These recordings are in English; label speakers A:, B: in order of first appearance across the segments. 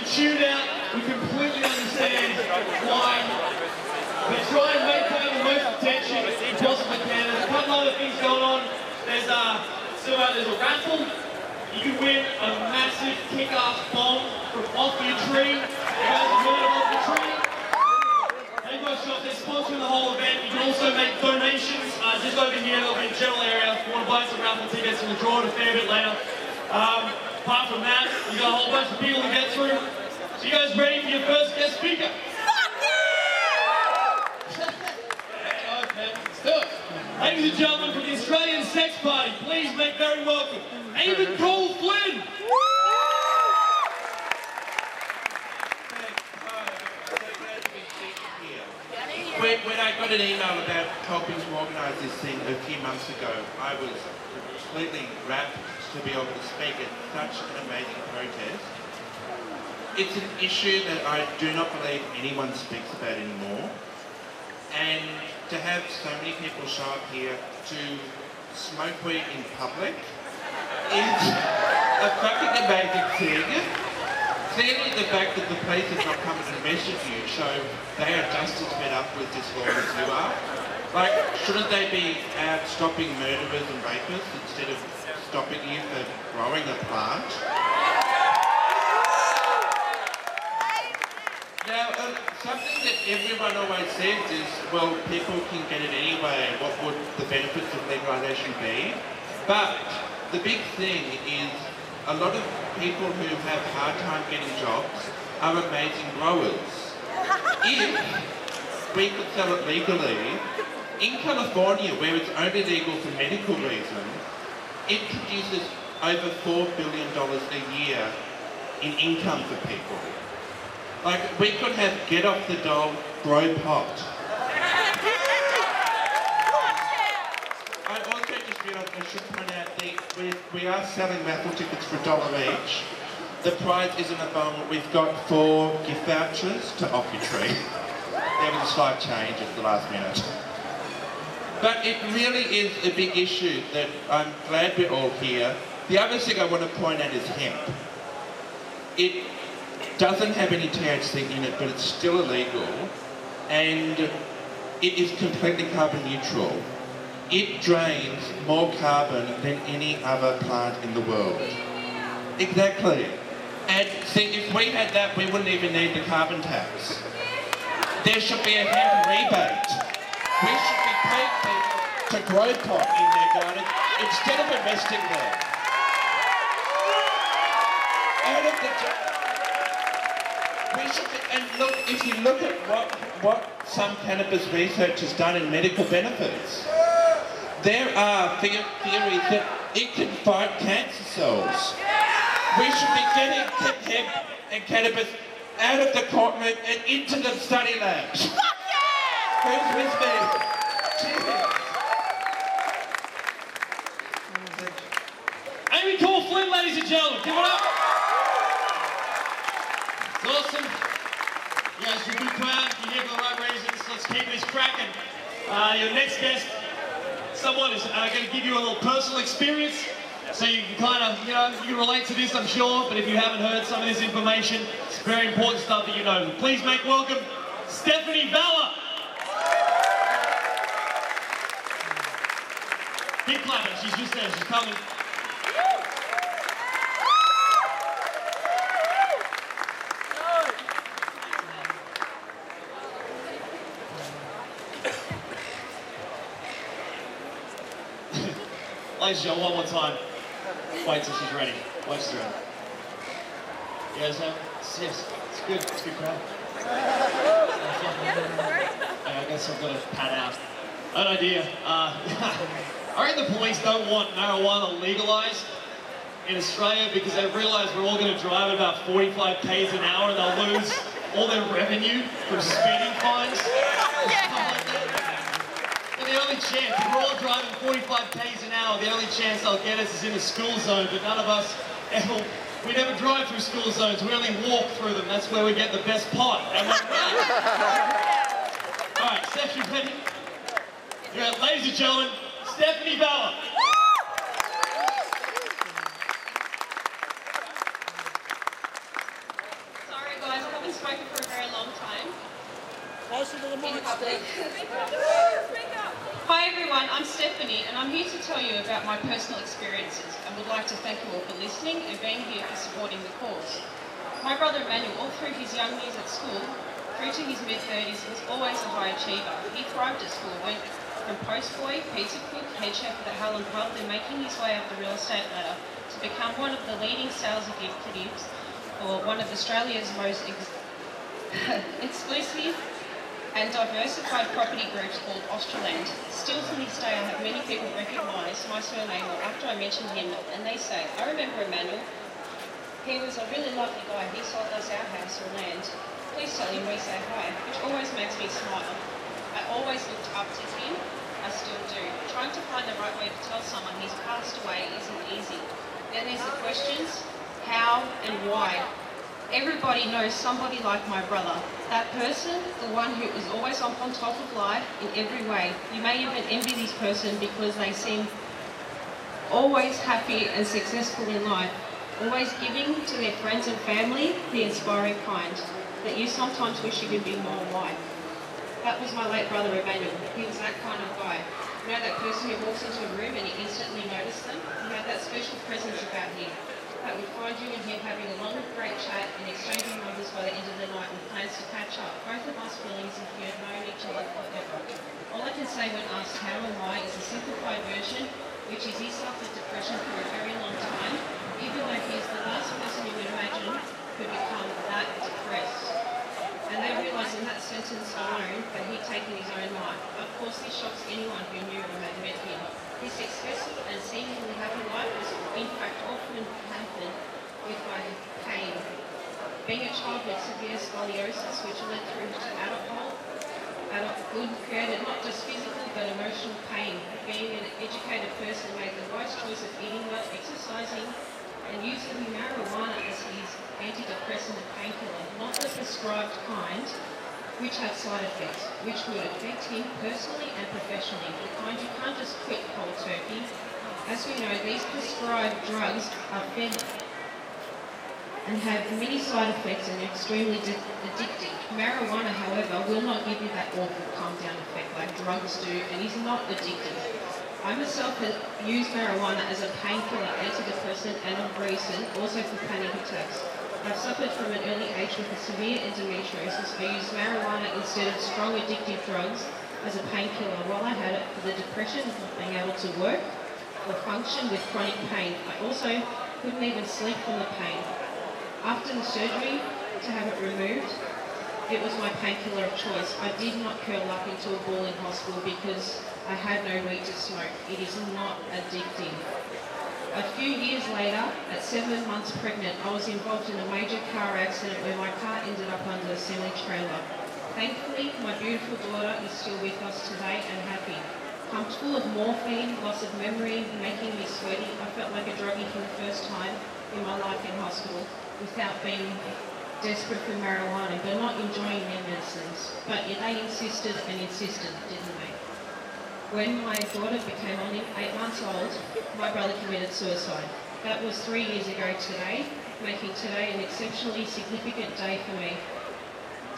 A: tuned out. We completely understand why. But try and maintain the most attention you possibly can. There's a couple other things going on. There's a raffle. You can win a massive kick-ass bomb from off your tree. You guys have heard of off your tree? They've got shops. They're sponsoring the whole event. You can also make donations. Just over here, there'll be a general area. If you want to buy some raffle tickets, we'll draw it a fair bit later. Apart from that, you got a whole bunch of people to get through. So you guys ready for your first guest speaker?
B: Fuck yeah!
A: Let's do it. Ladies and gentlemen, from the Australian Sex Party, please make very welcome Amy Cole Flynn.
C: When I got an email about helping to organise this thing a few months ago, I was completely rapt to be able to speak at such an amazing protest. It's an issue that I do not believe anyone speaks about anymore. And to have so many people show up here to smoke weed in public is a fucking amazing thing. Clearly the fact that the police have not come and arrested you show they are just as fed up with this law as you are. Like, shouldn't they be out stopping murderers and rapists instead of stopping you for growing a plant? Now, something that everyone always says is, well, people can get it anyway, what would the benefits of legalisation be? But the big thing is a lot of people who have a hard time getting jobs are amazing growers. If we could sell it legally, in California, where it's only legal for medical reasons, it produces over $4 billion a year in income for people. Like, we could have get off the dole, grow pot. I also just realised I should point out that we are selling raffle tickets for $1 each. The prize isn't a bomb. We've got 4 gift vouchers to Off Your Tree. There was a slight change at the last minute. But it really is a big issue that I'm glad we're all here. The other thing I want to point out is hemp. It doesn't have any THC in it, but it's still illegal, and it is completely carbon neutral. It drains more carbon than any other plant in the world. Exactly. And see, if we had that, we wouldn't even need the carbon tax. There should be a hemp rebate. We should be paying people to grow pot in their garden instead of arresting them. Out of the... We should be, and look, if you look at what some cannabis research has done in medical benefits, there are theories that it can fight cancer cells. We should be getting hemp and cannabis out of the courtroom and into the study labs.
B: Fuck yeah!
C: Who's with me? Cheers.
A: Amy Cole Flynn, ladies and gentlemen, give it up. It's awesome. You guys are a good crowd. You're here for the right reasons. Let's keep this cracking. Your next guest, someone is going to give you a little personal experience. So you can kind of, you can relate to this, I'm sure, but if you haven't heard some of this information, it's very important stuff that you know. Please make welcome Stephanie Valor. Big clapping, she's just there, she's coming. Ladies and gentlemen, one more time. Wait till she's ready. Wait till she's ready. You guys know? Yes, it's good. It's a good crowd. I guess I've got to pad out. An idea. I reckon the police don't want marijuana legalised in Australia because they realise we're all going to drive at about 45 k's an hour and they'll lose all their revenue from speeding fines. The only chance, if we're all driving 45 k's an hour, the only chance they'll get us is in a school zone, but none of us ever, we never drive through school zones, we only walk through them. That's where we get the best pot. Am I right? Alright, Steph, you ready? Yeah, ladies and gentlemen, Stephanie Valor.
B: Sorry.
D: spoken for a very long time.
E: Closer to the mic, Steph.
D: Hi everyone, I'm Stephanie and I'm here to tell you about my personal experiences and would like to thank you all for listening and being here for supporting the cause. My brother Emmanuel, all through his young years at school, through to his mid-30s, was always a high achiever. He thrived at school, went from postboy, pizza cook, head chef at the Helen Pub, then making his way up the real estate ladder to become one of the leading sales executives for one of Australia's most exclusive and diversified property groups called Australand. Still to this day I have many people recognise my surname after I mention him and they say, I remember Emmanuel, he was a really lovely guy, he sold us our house or land. Please tell him we say hi, which always makes me smile. I always looked up to him, I still do. Trying to find the right way to tell someone he's passed away isn't easy. Then there's the questions, how and why. Everybody knows somebody like my brother. That person, the one who is always on top of life in every way. You may even envy this person because they seem always happy and successful in life. Always giving to their friends and family, the inspiring kind. That you sometimes wish you could be more like. That was my late brother Emmanuel. He was that kind of guy. You know that person who walks into a room and you instantly notice them? He had that special presence about him. That would find you and him having a long, great chat and exchanging numbers by the end of the night with plans to catch up. Both of us feeling as if we had known each other forever. All I can say when asked how and why is a simplified version, which is he suffered depression for a very long time, even though he is the last person you would imagine could become that depressed. And they realised in that sentence alone that he'd taken his own life. Of course, this shocks anyone who knew or had met him. His successful and seemingly happy life was in fact often hampered with my pain. Being a child with severe scoliosis, which led through to adulthood, created not just physical but emotional pain. Being an educated person made the wise choice of eating well, exercising, and using marijuana as his antidepressant and painkiller, not the prescribed kind, which had side effects, which would affect him personally and professionally. The kind you can't just quit cold turkey. As we know, these prescribed drugs are fed and have many side effects and are extremely addictive. Marijuana, however, will not give you that awful calm-down effect like drugs do and is not addictive. I myself have used marijuana as a painkiller, antidepressant and of recent also for panic attacks. I've suffered from an early age with a severe endometriosis. I used marijuana instead of strong addictive drugs as a painkiller while I had it for the depression of not being able to work or function with chronic pain. I also couldn't even sleep from the pain. After the surgery to have it removed, it was my painkiller of choice. I did not curl up into a ball in hospital because I had no weed to smoke. It is not addictive. A few years later, at 7 months pregnant, I was involved in a major car accident where my car ended up under a semi-trailer. Thankfully, my beautiful daughter is still with us today and happy. Pumped full of morphine, loss of memory, making me sweaty. I felt like a druggie for the first time in my life in hospital without being desperate for marijuana, but not enjoying their medicines. But yet they insisted and insisted, didn't they? When my daughter became only 8 months old, my brother committed suicide. That was 3 years ago today, making today an exceptionally significant day for me.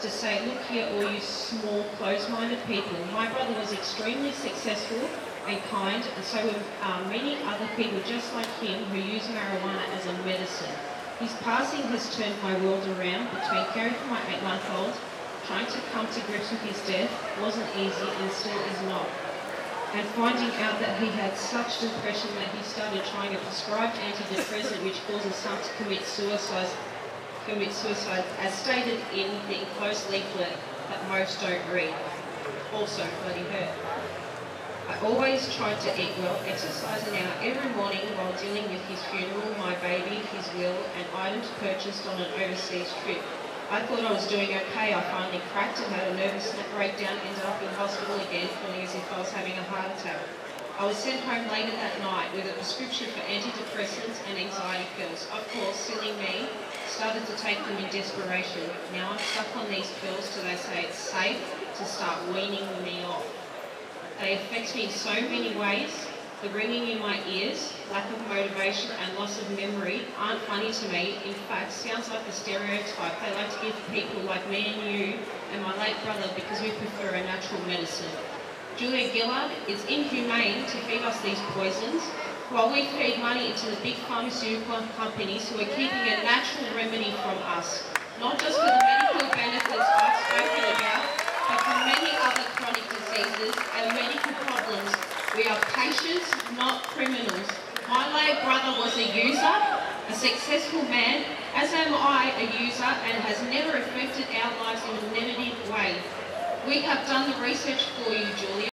D: To say, look here, all you small, closed-minded people. My brother was extremely successful and kind, and so were many other people just like him who use marijuana as a medicine. His passing has turned my world around. Between caring for my 8-month-old, trying to come to grips with his death wasn't easy and still is not. And finding out that he had such depression that he started trying a prescribed antidepressant which causes some to commit suicide as stated in the enclosed leaflet that most don't read. Also bloody hurt. I always tried to eat well, exercise an hour every morning while dealing with his funeral, my baby, his will, and items purchased on an overseas trip. I thought I was doing okay. I finally cracked and had a nervous breakdown, ended up in hospital again, feeling as if I was having a heart attack. I was sent home later that night with a prescription for antidepressants and anxiety pills. Of course, silly me, started to take them in desperation. Now I'm stuck on these pills till they say it's safe to start weaning me off. They affect me in so many ways. The ringing in my ears, lack of motivation and loss of memory aren't funny to me. In fact, sounds like a stereotype they like to give people like me and you and my late brother because we prefer a natural medicine. Julia Gillard, it's inhumane to feed us these poisons while we feed money into the big pharmaceutical companies who are keeping a natural remedy from us. Not just for the medical benefits I've spoken about, but for many other chronic diseases and medical problems. We are patients, not criminals. My late brother was a user, a successful man, as am I a user, and has never affected our lives in a negative way. We have done the research for you, Julia.